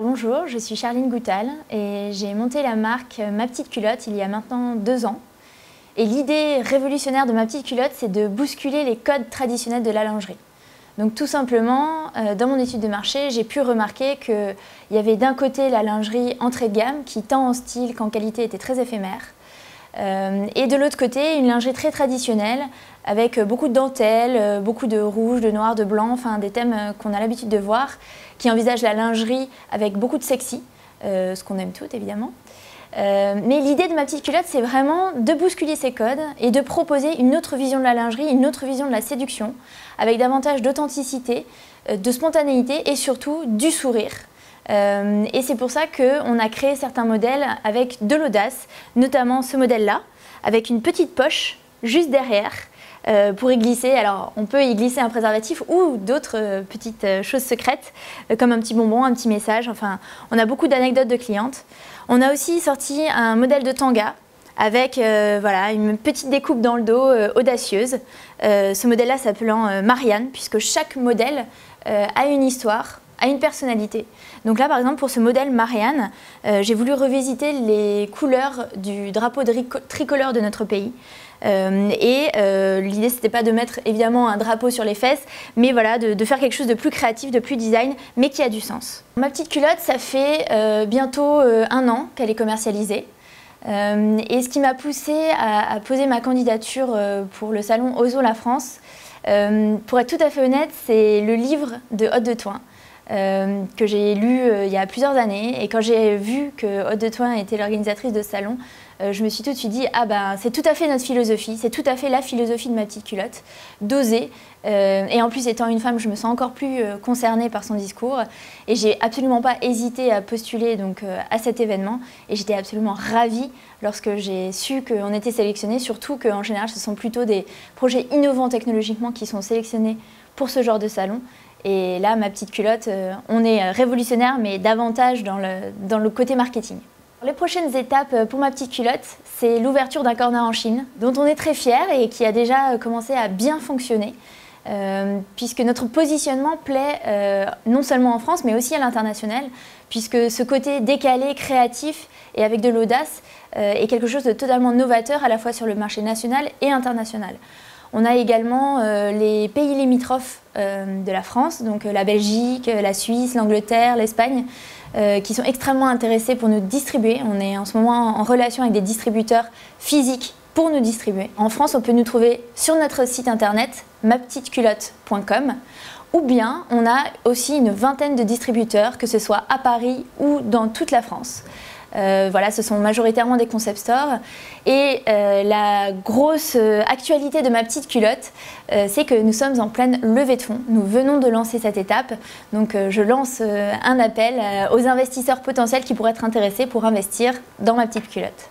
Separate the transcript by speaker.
Speaker 1: Bonjour, je suis Charline Goutal et j'ai monté la marque Ma Petite Culotte il y a maintenant 2 ans. Et l'idée révolutionnaire de Ma Petite Culotte, c'est de bousculer les codes traditionnels de la lingerie. Donc tout simplement, dans mon étude de marché, j'ai pu remarquer qu'il y avait d'un côté la lingerie entrée de gamme qui, tant en style qu'en qualité, était très éphémère. Et de l'autre côté, une lingerie très traditionnelle avec beaucoup de dentelles, beaucoup de rouge, de noir, de blanc, enfin des thèmes qu'on a l'habitude de voir, qui envisagent la lingerie avec beaucoup de sexy, ce qu'on aime toutes évidemment. Mais l'idée de Ma Petite Culotte, c'est vraiment de bousculer ces codes et de proposer une autre vision de la lingerie, une autre vision de la séduction, avec davantage d'authenticité, de spontanéité et surtout du sourire. Et c'est pour ça qu'on a créé certains modèles avec de l'audace, notamment ce modèle-là, avec une petite poche juste derrière pour y glisser. Alors on peut y glisser un préservatif ou d'autres petites choses secrètes, comme un petit bonbon, un petit message, enfin on a beaucoup d'anecdotes de clientes. On a aussi sorti un modèle de tanga avec voilà, une petite découpe dans le dos audacieuse. Ce modèle-là s'appelant Marianne, puisque chaque modèle a une histoire, a une personnalité. Donc là par exemple pour ce modèle Marianne, j'ai voulu revisiter les couleurs du drapeau tricolore de notre pays. L'idée c'était pas de mettre évidemment un drapeau sur les fesses, mais voilà, de faire quelque chose de plus créatif, de plus design, mais qui a du sens. Ma Petite Culotte, ça fait bientôt 1 an qu'elle est commercialisée. Et ce qui m'a poussée à poser ma candidature pour le salon Oso la France, pour être tout à fait honnête, c'est le livre de Haute de Thoin. Que j'ai lu il y a plusieurs années, et quand j'ai vu que Haute de Thoin était l'organisatrice de ce salon, je me suis tout de suite dit ah ben c'est tout à fait notre philosophie, c'est tout à fait la philosophie de Ma Petite Culotte, d'oser, et en plus étant une femme je me sens encore plus concernée par son discours et j'ai absolument pas hésité à postuler donc à cet événement, et j'étais absolument ravie lorsque j'ai su qu'on était sélectionné, surtout qu'en général ce sont plutôt des projets innovants technologiquement qui sont sélectionnés pour ce genre de salon. Et là, Ma Petite Culotte, on est révolutionnaire, mais davantage dans le côté marketing. Les prochaines étapes pour Ma Petite Culotte, c'est l'ouverture d'un corner en Chine, dont on est très fiers et qui a déjà commencé à bien fonctionner, puisque notre positionnement plaît non seulement en France, mais aussi à l'international, puisque ce côté décalé, créatif et avec de l'audace est quelque chose de totalement novateur à la fois sur le marché national et international. On a également les pays limitrophes de la France, donc la Belgique, la Suisse, l'Angleterre, l'Espagne, qui sont extrêmement intéressés pour nous distribuer. On est en ce moment en relation avec des distributeurs physiques pour nous distribuer. En France, on peut nous trouver sur notre site internet mapetiteculotte.com, ou bien on a aussi une vingtaine de distributeurs, que ce soit à Paris ou dans toute la France. Voilà, ce sont majoritairement des concept stores. Et la grosse actualité de Ma Petite Culotte, c'est que nous sommes en pleine levée de fonds. Nous venons de lancer cette étape. Donc je lance un appel aux investisseurs potentiels qui pourraient être intéressés pour investir dans Ma Petite Culotte.